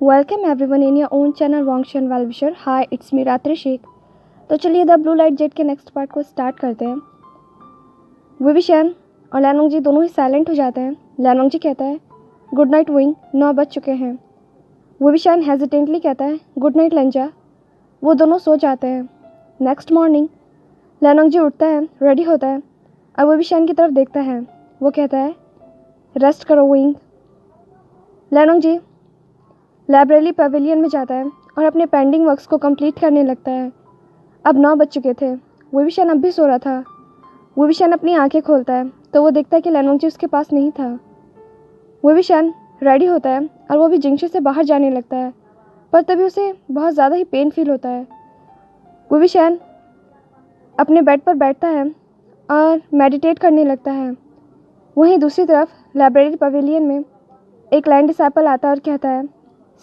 Welcome everyone in your own channel वांगशन wellwisher. Hi, it's me Ratri Shaikh. तो चलिए the blue light jet के next part को start करते हैं। विविशन और लैनोंग जी दोनों ही साइलेंट हो जाते हैं। लैनोंग जी कहता है गुड नाइट विंग, 9 बज चुके हैं। विविशन हेजिटेंटली कहता है गुड नाइट लंजा। वो दोनों सो जाते हैं। नेक्स्ट मॉर्निंग लैनोंग जी उठता है, रेडी होता है और विविशन की तरफ देखता है। वो कहता है रेस्ट करो विंग। लैनोंग जी लाइब्रेरी पवेलियन में जाता है और अपने पेंडिंग वर्क्स को कंप्लीट करने लगता है। अब 9 बज चुके थे। विविशन अब भी सो रहा था। विविशन अपनी आंखें खोलता है तो वो देखता है कि लैनोंग जी उसके पास नहीं था। विविशन रेडी होता है और वो भी जिंगशी से बाहर जाने लगता है, पर तभी उसे बहुत ज़्यादा ही पेन फील होता है। विविशन अपने बेड पर बैठता है और मेडिटेट करने लगता है। वहीं दूसरी तरफ लाइब्रेरी पवेलियन में एक लैंड डिसाइपल आता है और कहता है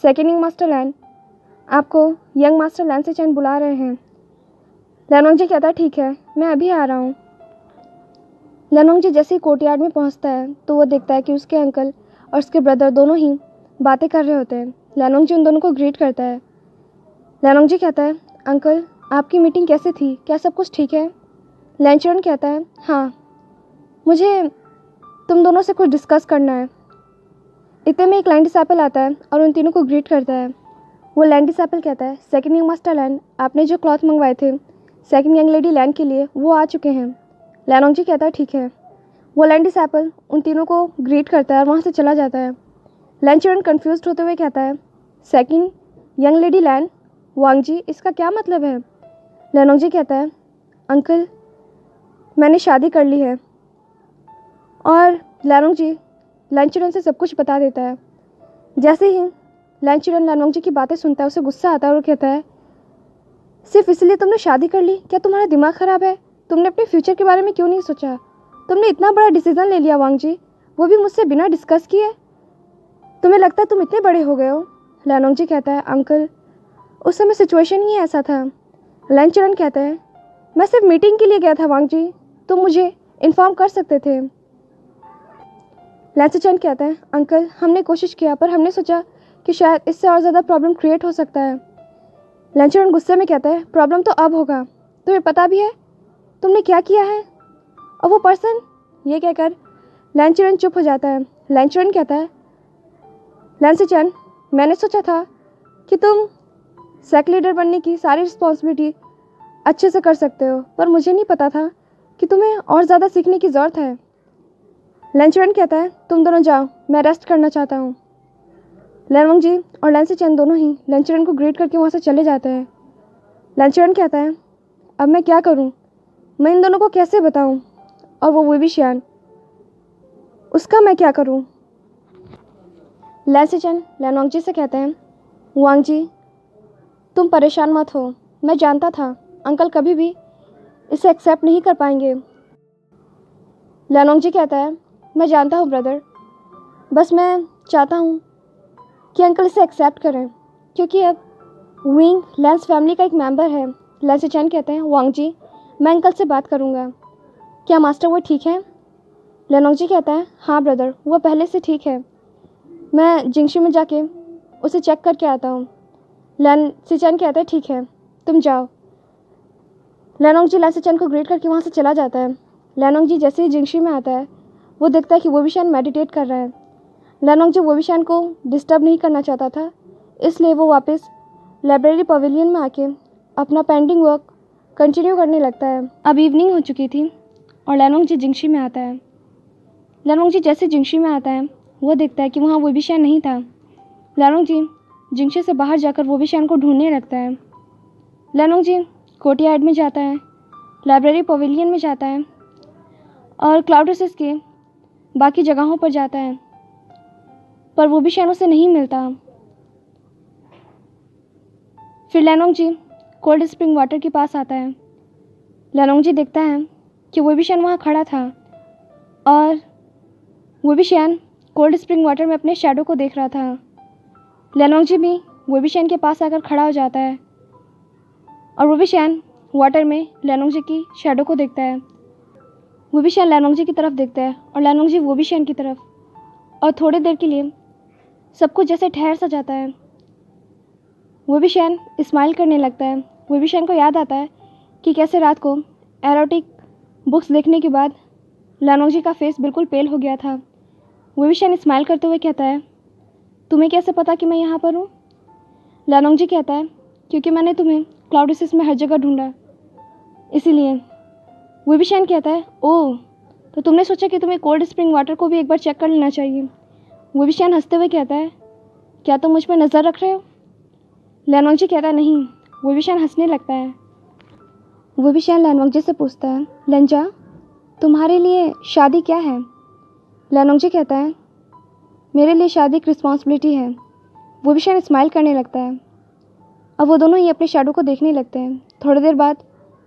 सेकेंड यंग मास्टर लैन, आपको यंग मास्टर लैन से चैन बुला रहे हैं। लैनोंग जी कहता है ठीक है, मैं अभी आ रहा हूँ। लैनोंग जी जैसे ही कोर्टयार्ड में पहुँचता है तो वो देखता है कि उसके अंकल और उसके ब्रदर दोनों ही बातें कर रहे होते हैं। लैनोंग जी उन दोनों को ग्रीट करता है। लैनोंग जी कहता है अंकल, आपकी मीटिंग कैसे थी, क्या सब कुछ ठीक है? लैनचरन कहता है हाँ, मुझे तुम दोनों से कुछ डिस्कस करना है। इतने में एक लैंड डिसाइपल आता है और उन तीनों को ग्रीट करता है। वो लैंड डिसाइपल कहता है सेकंड यंग मास्टर लैन, आपने जो क्लॉथ मंगवाए थे सेकंड यंग लेडी लैन के लिए वो आ चुके हैं। लैनोंग जी कहता है ठीक है। वो लैंड डिसाइपल उन तीनों को ग्रीट करता है और वहाँ से चला जाता है। लैंचरन कन्फ्यूज होते हुए कहता है सेकंड यंग लेडी लैन, वांग जी इसका क्या मतलब है? लैनोंग जी कहता है अंकल, मैंने शादी कर ली है। और लैनोंग जी लैंचरन से सब कुछ बता देता है। जैसे ही लैंचरन लैनोंग जी की बातें सुनता है उसे गुस्सा आता है और कहता है सिर्फ इसलिए तुमने शादी कर ली? क्या तुम्हारा दिमाग ख़राब है? तुमने अपने फ्यूचर के बारे में क्यों नहीं सोचा? तुमने इतना बड़ा डिसीजन ले लिया वांग जी, वो भी मुझसे बिना डिस्कस किए। तुम्हें लगता है तुम इतने बड़े हो गए हो? लैनोंग जी कहता है अंकल, उस समय सिचुएशन ही ऐसा था। लैंचरन कहता है मैं सिर्फ मीटिंग के लिए गया था वांग जी, तुम मुझे इन्फॉर्म कर सकते थे। लैंचरन कहता है अंकल, हमने कोशिश किया पर हमने सोचा कि शायद इससे और ज़्यादा प्रॉब्लम क्रिएट हो सकता है। लैंचरन गुस्से में कहता है प्रॉब्लम तो अब होगा, तुम्हें पता भी है तुमने क्या किया है? और वो पर्सन, ये कहकर लैंचरन चुप हो जाता है। लैंचरन कहता है लैंचरन, मैंने सोचा था कि तुम सेक लीडर बनने की सारी रिस्पॉन्सिबिलिटी अच्छे से कर सकते हो, पर मुझे नहीं पता था कि तुम्हें और ज़्यादा सीखने की ज़रूरत है। लैंचरन कहता है तुम दोनों जाओ, मैं रेस्ट करना चाहता हूँ। लैनोंग जी और लैंचरन दोनों ही लैंचरन को ग्रीट करके वहाँ से चले जाते हैं। लैंचरन कहता है अब मैं क्या करूँ, मैं इन दोनों को कैसे बताऊँ? और वो विविशियन, उसका मैं क्या करूँ? लैंचरन लैनोंग जी से कहते हैं वांग जी, तुम परेशान मत हो, मैं जानता था अंकल कभी भी इसे एक्सेप्ट नहीं कर पाएंगे। लैनोंग जी कहता है मैं जानता हूँ ब्रदर, बस मैं चाहता हूँ कि अंकल इसे एक्सेप्ट करें, क्योंकि अब विंग लैंस फैमिली का एक मेंबर है। लैंचरन कहते हैं वांग जी, मैं अंकल से बात करूँगा, क्या मास्टर वो ठीक है? लैनोंग जी कहता है हाँ ब्रदर, वो पहले से ठीक है, मैं जिंगशी में जाके उसे चेक करके आता हूँ। लैंचरन कहता है ठीक है, तुम जाओ। लैनोंग जी लैंचरन को ग्रीट करके वहाँ से चला जाता है। लैनोंग जी जैसे ही जिंगशी में आता है वो देखता है कि विविशन मेडिटेट कर रहा है। लैनोंग जी विविशन को डिस्टर्ब नहीं करना चाहता था, इसलिए वो वापस लाइब्रेरी पवेलियन में आके अपना पेंडिंग वर्क कंटिन्यू करने लगता है। अब इवनिंग हो चुकी थी और लैनोंग जी जिंगशी में आता है। लैनोंग जी जैसे जिंगशी में आता है वो देखता है कि वहाँ विविशन नहीं था। लैनोंग जी जिंगशी से बाहर जाकर विविशन को ढूंढने लगता है। लैनोंग जी कोर्टयार्ड में जाता है, लाइब्रेरी पवेलियन में जाता है और क्लाउडसेस के बाकी जगहों पर जाता है, पर विविशन उसे नहीं मिलता। फिर लैनोंग जी कोल्ड स्प्रिंग वाटर के पास आता है। लैनोंग जी देखता है कि विविशन वहाँ खड़ा था और विविशन कोल्ड स्प्रिंग वाटर में अपने शैडो को देख रहा था। लैनोंग जी भी विविशन के पास आकर खड़ा हो जाता है और विविशन वाटर में लैनोंग जी की शैडो को देखता है। विविशन लैनोंग जी की तरफ देखता है और लैनोंग जी विविशन की तरफ, और थोड़ी देर के लिए सब कुछ जैसे ठहर सा जाता है। विभिशैन स्माइल करने लगता है। विभिशैन को याद आता है कि कैसे रात को एरोटिक बुक्स देखने के बाद लैनोंगजी का फेस बिल्कुल पेल हो गया था। विभिशैन स्माइल करते हुए कहता है, तुम्हें कैसे पता कि मैं यहाँ पर हूँ? लैनोंगजी कहता है, क्योंकि मैंने तुम्हें क्लाउडेसिस में हर जगह ढूंढा, इसीलिए। विभिशैन कहता है, ओह, तो तुमने सोचा कि तुम्हें कोल्ड स्प्रिंग वाटर को भी एक बार चेक कर लेना चाहिए। विभिशैन हंसते हुए कहता है, क्या तुम मुझ पर नज़र रख रहे हो? लैनोंगजी कहता है, नहीं। विभिशैन हंसने लगता है। विभिशैन लैनोंगजी से पूछता है, लेंजा, तुम्हारे लिए शादी क्या है? लैनोंगजी कहता है, मेरे लिए शादी एक रिस्पॉन्सिबिलिटी है। विभिशैन स्माइल करने लगता है। अब वो दोनों ही अपने शैडो को देखने लगते हैं। थोड़ी देर बाद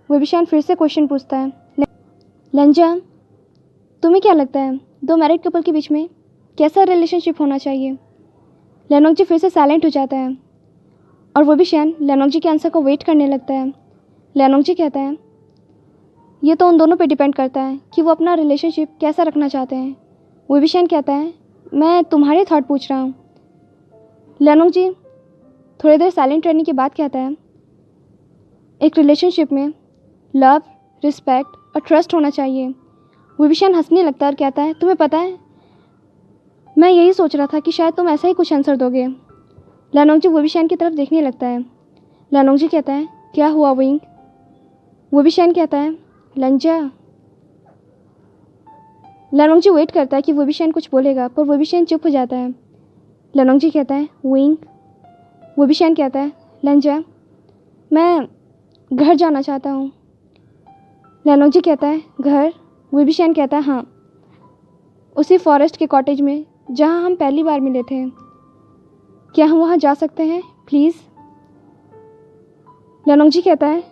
विभिशैन फिर से क्वेश्चन पूछता है, लेंजा, तुम्हें क्या लगता है दो मैरिड कपल के बीच में कैसा रिलेशनशिप होना चाहिए? लैनोंगजी फिर से साइलेंट हो जाता है और विभिशैन लैनोंगजी के आंसर को वेट करने लगता है। लैनोंगजी कहता है, ये तो उन दोनों पे डिपेंड करता है कि वो अपना रिलेशनशिप कैसा रखना चाहते हैं। विभिशैन कहता है, मैं तुम्हारे थॉट पूछ रहा हूँ। लैनोंगजी थोड़ी देर साइलेंट रहने के बाद कहता है, एक रिलेशनशिप में लव, रिस्पेक्ट और ट्रस्ट होना चाहिए। विभिशैन हंसने लगता है और कहता है, तुम्हें पता है, मैं यही सोच रहा था कि शायद तुम ऐसा ही कुछ आंसर दोगे। लैनोंगजी विभिशैन की तरफ देखने लगता है। लैनोंगजी कहता है, क्या हुआ विंग? विभिशैन कहता है, लंजा। लैनोंगजी वेट करता है कि विभिशैन कुछ बोलेगा, पर विभिशैन चुप हो जाता है। लैनोंगजी कहता है, विंग। विभिशैन कहता है, लंजा, मैं घर जाना चाहता हूँ। लैनोंगजी कहता है, घर? विभिशैन कहता है, हाँ, उसी फॉरेस्ट के कॉटेज में जहाँ हम पहली बार मिले थे। क्या हम वहाँ जा सकते हैं प्लीज़? लैनोंगजी कहता है,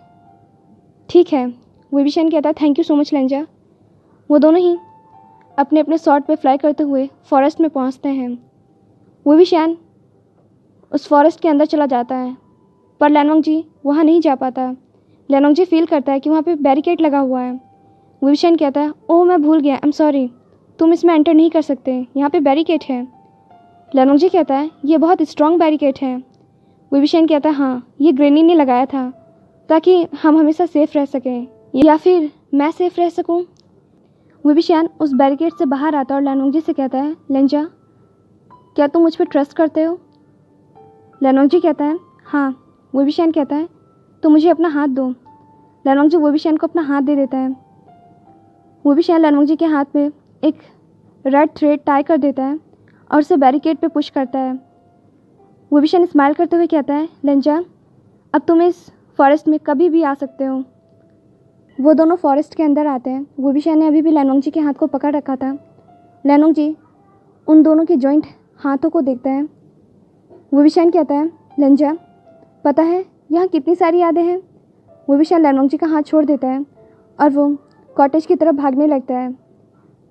ठीक है। विभिशैन कहता है, thank you so much Lenja. वो दोनों ही अपने अपने शॉट पे फ्लाई करते हुए फॉरेस्ट में पहुँचते हैं। विभिशैन उस फॉरेस्ट के अंदर चला जाता है, पर लैनोंगजी वहाँ नहीं जा पाता। लैनोंगजी फील करता है कि वहाँ पे बैरिकेड लगा हुआ है। विभिशैन कहता है, ओह, मैं भूल गया, आई एम सॉरी, तुम इसमें एंटर नहीं कर सकते, यहाँ पे बैरिकेड है। लैनोंगजी कहता है, ये बहुत स्ट्रॉन्ग बैरिकेड है। विभिशैन कहता है, हाँ, ये ग्रेनी ने लगाया था ताकि हम हमेशा सेफ़ रह सकें, या फिर मैं सेफ़ रह सकूं। विभिशैन उस बैरिकेड से बाहर आता है और लैनोंगजी से कहता है, लेंजा, क्या तुम मुझ पर ट्रस्ट करते हो? लैनोंगजी कहता है, हाँ। विभिशैन कहता है, तो मुझे अपना हाथ दो। लैनोंगजी विभिशैन को अपना हाथ दे देता है। विभिशैन लैनोंगजी के हाथ में एक रेड थ्रेड टाई कर देता है और उसे बैरिकेड पे पुश करता है। विभिशैन स्माइल करते हुए कहता है, लेंजा, अब तुम इस फॉरेस्ट में कभी भी आ सकते हो। वो दोनों फॉरेस्ट के अंदर आते हैं। विभिशैन ने अभी भी लैनोंगजी के हाथ को पकड़ रखा था। लैनोंगजी उन दोनों के जॉइंट हाथों को देखता है। विभिशैन कहता है, लेंजा, पता है यहाँ कितनी सारी यादें हैं। विभिशैन लैनोंगजी का हाथ छोड़ देता है और वो कॉटेज की तरफ भागने लगता है।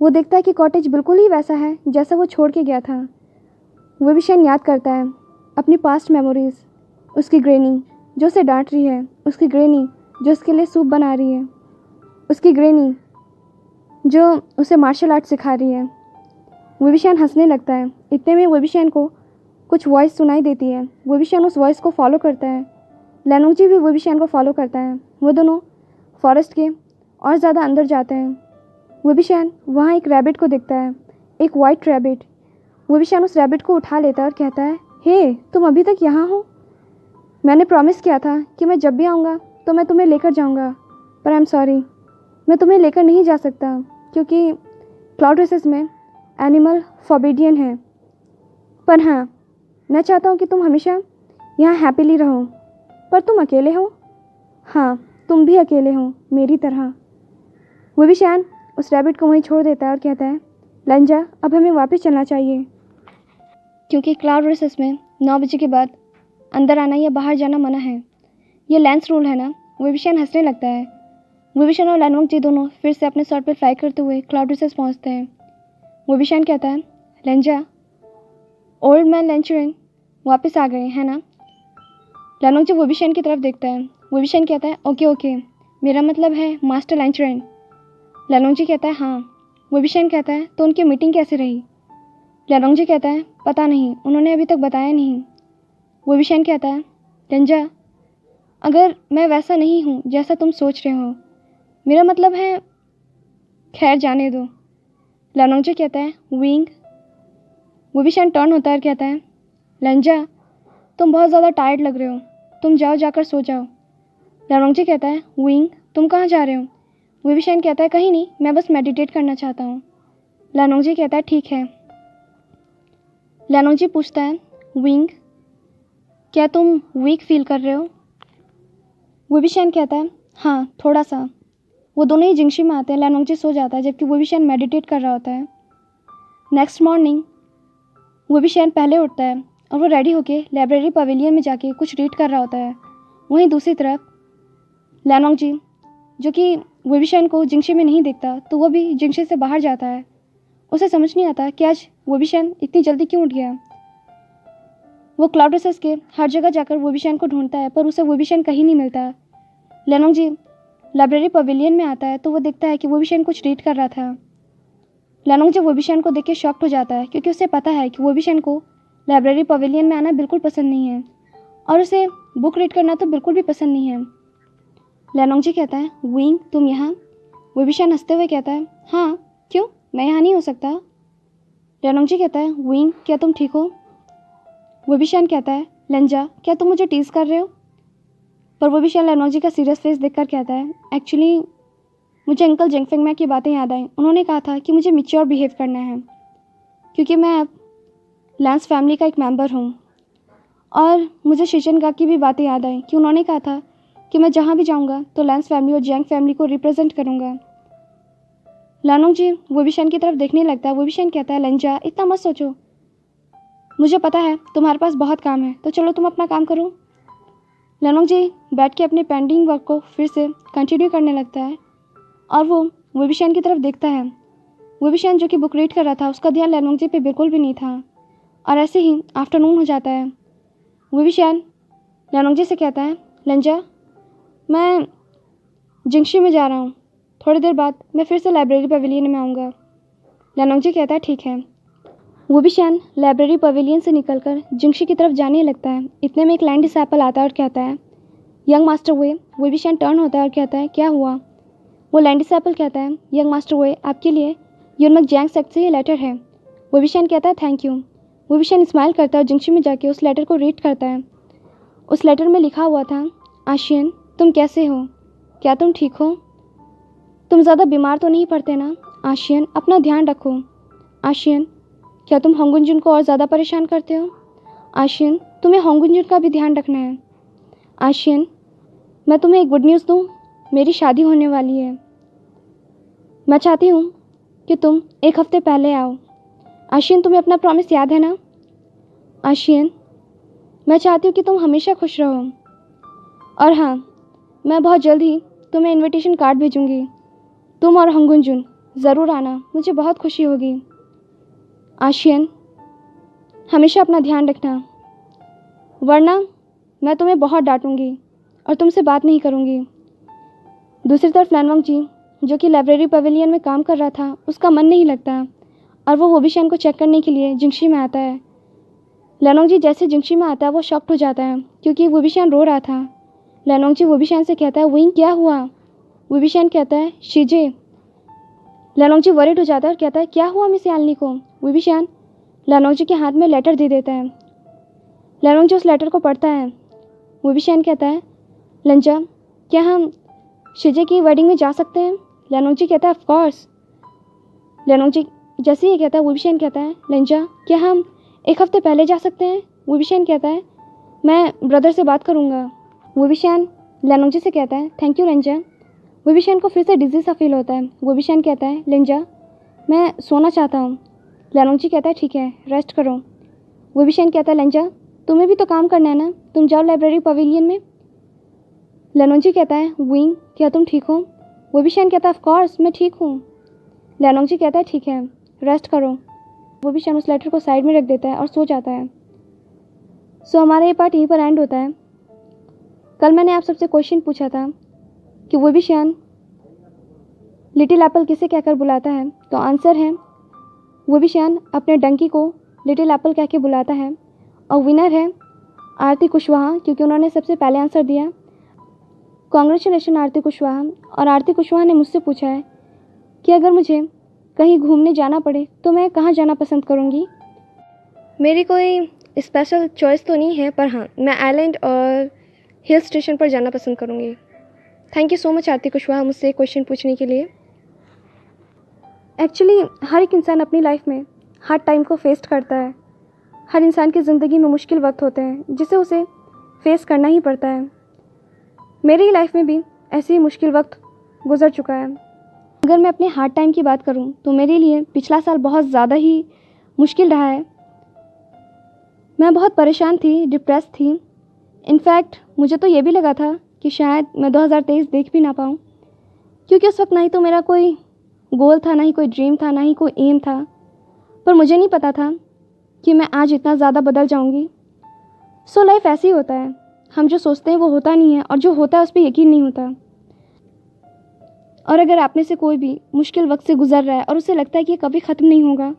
वो देखता है कि कॉटेज बिल्कुल ही वैसा है जैसा वो छोड़ के गया था। विभिशैन याद करता है अपनी पास्ट मेमोरीज़, उसकी ग्रैनी जो उसे डांट रही है, उसकी ग्रैनी जो उसके लिए सूप बना रही है, उसकी ग्रैनी जो उसे मार्शल आर्ट सिखा रही है। विभिशैन हंसने लगता है। इतने में विभिशैन को कुछ वॉइस सुनाई देती है। विभिशैन उस वॉइस को फॉलो करता है। लैनोंगजी भी विभिशैन को फॉलो करता है। वो दोनों फॉरेस्ट के और ज़्यादा अंदर जाते हैं। विभिशैन वहाँ एक रैबिट को देखता है, एक वाइट रैबिट। विभिशैन उस रैबिट को उठा लेता है और कहता है, हे, तुम अभी तक यहाँ हो? मैंने प्रॉमिस किया था कि मैं जब भी आऊँगा तो मैं तुम्हें लेकर जाऊँगा, पर आई एम सॉरी, मैं तुम्हें लेकर नहीं जा सकता क्योंकि क्लाउड रेसेस में एनिमल फॉरबिडियन है। पर हाँ, मैं चाहता हूँ कि तुम हमेशा यहाँ हैप्पीली रहो। पर तुम अकेले हो? हाँ, तुम भी अकेले हो मेरी तरह। विभिशैन उस रैबिट को वहीं छोड़ देता है और कहता है, लेंजा, अब हमें वापस चलना चाहिए क्योंकि क्लाउड रेसेस में 9 बजे के बाद अंदर आना या बाहर जाना मना है। ये लैंस रूल है ना। विभिशैन हंसने लगता है। विभिशैन और लैनोंगजी दोनों फिर से अपने शॉट पर फ्लाई करते हुए क्लाउड रेसेस पहुँचते हैं। विभिशैन कहता है, लेंजा, ओल्ड मैन लेंचुरिन वापस आ गए हैं ना? लैनोंगजी विभिशैन की तरफ देखता है। विभिशैन कहता है, ओके ओके, मेरा मतलब है मास्टर लेंचुरिन। लैनोंगजी कहता है, हाँ। विभिशैन कहता है, तो उनकी मीटिंग कैसे रही? लैनोंगजी कहता है, पता नहीं, उन्होंने अभी तक बताया नहीं। विभिशैन कहता है, रंजा, अगर मैं वैसा नहीं हूँ जैसा तुम सोच रहे हो, मेरा मतलब है, खैर जाने दो। लानोंगजी कहता है विंग। वुविशन टर्न होता है और कहता है लंजा, तुम बहुत ज़्यादा टायर्ड लग रहे हो, तुम जाओ, जाकर सो जाओ। लानोंगजी कहता है विंग, तुम कहाँ जा रहे हो? वुविशन कहता है कहीं नहीं, मैं बस मेडिटेट करना चाहता हूँ। लानोंगजी कहता है ठीक है। लानोंगजी पूछता है विंग, क्या तुम वीक फील कर रहे हो? वुविशन कहता है हाँ, थोड़ा सा। वो दोनों ही जिंगशी में आते हैं। लानोंगजी सो जाता है जबकि वुविशन मेडिटेट कर रहा होता है। नेक्स्ट मॉर्निंग वुविशन पहले उठता है और वो रेडी होके लाइब्रेरी पवेलियन में जाके कुछ रीड कर रहा होता है। वहीं दूसरी तरफ लानोंगजी, जो कि वुविशन को जिंगशी में नहीं देखता, तो वो भी जिंगशी से बाहर जाता है। उसे समझ नहीं आता कि आज वुविशन इतनी जल्दी क्यों उठ गया। वो क्लाउड रिसेस के हर जगह जाकर वुविशन को ढूंढता है पर उसे वुविशन कहीं नहीं मिलता। लानोंगजी लाइब्रेरी पवेलियन में आता है तो वो देखता है कि वुविशन कुछ रीड कर रहा था। लानोंगजी वुविशन को देख के शॉक्ड हो जाता है क्योंकि उसे पता है कि वुविशन को लाइब्रेरी पवेलियन में आना बिल्कुल पसंद नहीं है और उसे बुक रीड करना तो बिल्कुल भी पसंद नहीं है। लानोंगजी कहता है विंग, तुम यहाँ? वुविशन हंसते हुए कहता है हाँ, क्यों, मैं यहाँ नहीं हो सकता? लानोंगजी कहता है विंग, क्या तुम ठीक हो? वुविशन कहता है लंजा, क्या तुम मुझे टीज कर रहे हो? पर वुविशन लानोंगजी का सीरियस फेस देखकर कहता है एक्चुअली मुझे अंकल जेंगफेंगमैन की बातें याद आई। उन्होंने कहा था कि मुझे मैच्योर बिहेव करना है क्योंकि मैं अब लैंस फैमिली का एक मेंबर हूँ। और मुझे शिजनगा की भी बातें याद आई कि उन्होंने कहा था कि मैं जहाँ भी जाऊँगा तो लैंस फैमिली और जेंग फैमिली को रिप्रेजेंट करूँगा। लानोंगजी वुविशन की तरफ देखने लगता है। वुविशन कहता है लंजा, इतना मत सोचो, मुझे पता है तुम्हारे पास बहुत काम है, तो चलो तुम अपना काम करो। लानोंगजी बैठ के अपने पेंडिंग वर्क को फिर से कंटिन्यू करने लगता है और वो वुविशन की तरफ देखता है। वुविशन जो कि बुक रीड कर रहा था, उसका ध्यान लानोंगजी पे बिल्कुल भी नहीं था। और ऐसे ही आफ्टरनून हो जाता है। वुविशन लानोंगजी से कहता है लंजा, मैं जिंगशी में जा रहा हूँ, थोड़ी देर बाद मैं फिर से लाइब्रेरी पवेलियन में आऊँगा। लानोंगजी कहता है ठीक है। वुविशन लाइब्रेरी पवेलियन से निकलकर जिंगशी की तरफ जाने लगता है। इतने में एक लैंड डिसेबल आता है और कहता है यंग मास्टर वे। वुविशन टर्न होता है और कहता है क्या हुआ? वो लैंड डिसेबल कहता है यंग मास्टर वे, आपके लिए यूनमक जैंग सेक्ट से ये लेटर है। वुविशन कहता है थैंक यू। वुविशन स्माइल करता है और जिंगशी में जाके उस लेटर को रीड करता है। उस लेटर में लिखा हुआ था आशियन, तुम कैसे हो? क्या तुम ठीक हो? तुम ज़्यादा बीमार तो नहीं पड़ते ना? आशियन, अपना ध्यान रखो। आशियन, क्या तुम होंगुनजुन को और ज़्यादा परेशान करते हो? आशियन, तुम्हें होंगुनजुन का भी ध्यान रखना है। आशियन, मैं तुम्हें एक गुड न्यूज़ दूँ, मेरी शादी होने वाली है। मैं चाहती हूँ कि तुम एक हफ्ते पहले आओ। आशियन, तुम्हें अपना प्रॉमिस याद है ना? आशियन, मैं चाहती हूँ कि तुम हमेशा खुश रहो। और हाँ, मैं बहुत जल्द ही तुम्हें इनविटेशन कार्ड भेजूँगी। तुम और होंगुनजुन ज़रूर आना, मुझे बहुत खुशी होगी। आशियन, हमेशा अपना ध्यान रखना, वरना मैं तुम्हें बहुत डांटूंगी और तुमसे बात नहीं करूंगी। दूसरी तरफ लानोंगजी, जो कि लाइब्रेरी पवेलियन में काम कर रहा था, उसका मन नहीं लगता और वो वुविशन को चेक करने के लिए जिंगशी में आता है। लानोंगजी जैसे जिंगशी में आता है वो शॉक्ड हो जाता है क्योंकि वुविशन रो रहा था। लानोंगजी वुविशन से कहता है विंग, क्या हुआ? वुविशन कहता है शिजे। लानोंगजी वरिड हो जाता है और कहता है क्या हुआ मिस यालनी को? वुविशन लानोंगजी के हाथ में लेटर दे देता है। लानोंगजी उस लेटर को पढ़ता है। वुविशन कहता है लंजा, क्या हम शिजे की वेडिंग में जा सकते हैं? लानोंगजी कहता है ऑफ कोर्स। लानोंगजी जैसे ही कहता है, वुविशन कहता है लंजा, क्या हम एक हफ्ते पहले जा सकते हैं? वुविशन कहता है मैं ब्रदर से बात करूँगा। वुविशन लानोंगजी से कहता है थैंक यू लंजा। वुविशन को फिर से डिजी सा फील होता है। वुविशन कहता है लंजा, मैं सोना चाहता हूँ। लानोंगजी कहता है ठीक है, रेस्ट करो। वुविशन कहता है लंजा, तुम्हें भी तो काम करना है ना, तुम जाओ लाइब्रेरी पवेलियन में। लानोंगजी कहता है विंग, क्या तुम ठीक हो? वुविशन कहता है ऑफ कोर्स, मैं ठीक हूँ। लानोंगजी कहता है ठीक है, रेस्ट करो। वुविशन उस लेटर को साइड में रख देता है और सो जाता है। सो हमारा ये पार्ट यहीं पर एंड होता है। कल मैंने आप सबसे क्वेश्चन पूछा था कि वुविशन लिटिल एप्पल किसे कहकर बुलाता है, तो आंसर है वुविशन अपने डंकी को लिटिल एप्पल कह के बुलाता है। और विनर है आरती कुशवाहा, क्योंकि उन्होंने सबसे पहले आंसर दिया। कॉन्ग्रेचुलेशन आरती कुशवाहा। और आरती कुशवाहा ने मुझसे पूछा है कि अगर मुझे कहीं घूमने जाना पड़े तो मैं कहाँ जाना पसंद करूँगी। मेरी कोई स्पेशल चॉइस तो नहीं है, पर हाँ, मैं आइलैंड और हिल स्टेशन पर जाना पसंद करूँगी। थैंक यू सो मच आरती कुशवाहा मुझसे एक क्वेश्चन पूछने के लिए। एक्चुअली हर एक इंसान अपनी लाइफ में हार्ड टाइम को फेस करता है। हर इंसान की ज़िंदगी में मुश्किल वक्त होते हैं जिसे उसे फेस करना ही पड़ता है। मेरी लाइफ में भी ऐसे ही मुश्किल वक्त गुजर चुका है। अगर मैं अपने हार्ड टाइम की बात करूं तो मेरे लिए पिछला साल बहुत ज़्यादा ही मुश्किल रहा है। मैं बहुत परेशान थी, डिप्रेस थी। इनफैक्ट मुझे तो ये भी लगा था कि शायद मैं 2023 देख भी ना पाऊँ, क्योंकि उस वक्त ना ही तो मेरा कोई गोल था, ना ही कोई ड्रीम था, ना ही कोई एम था। पर मुझे नहीं पता था कि मैं आज इतना ज़्यादा बदल जाऊंगी। सो लाइफ ऐसे ही होता है, हम जो सोचते हैं वो होता नहीं है, और जो होता है उस पर यकीन नहीं होता। और अगर आप में से कोई भी मुश्किल वक्त से गुजर रहा है और उसे लगता है कि ये कभी ख़त्म नहीं होगा,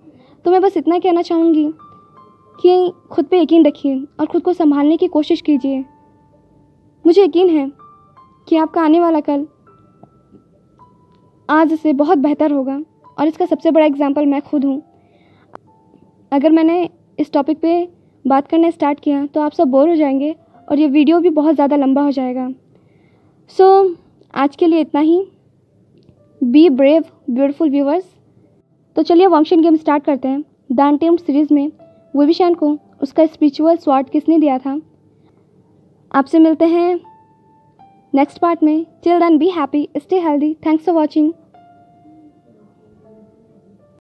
तो मैं बस इतना कहना चाहूँगी कि खुद पे यकीन रखिए और ख़ुद को संभालने की कोशिश कीजिए। मुझे यकीन है कि आपका आने वाला कल आज से बहुत बेहतर होगा, और इसका सबसे बड़ा एग्जाम्पल मैं खुद हूँ। अगर मैंने इस टॉपिक पे बात करना स्टार्ट किया तो आप सब बोर हो जाएंगे और ये वीडियो भी बहुत ज़्यादा लंबा हो जाएगा। सो आज के लिए इतना ही। Be brave beautiful viewers. तो चलिए वंशन गेम स्टार्ट करते हैं। द अनटेम्ड सीरीज़ में विभीषण को उसका स्पिरिचुअल स्वॉर्ड किसने दिया था। आपसे मिलते हैं नेक्स्ट पार्ट में। Till then be happy, stay healthy, thanks for watching.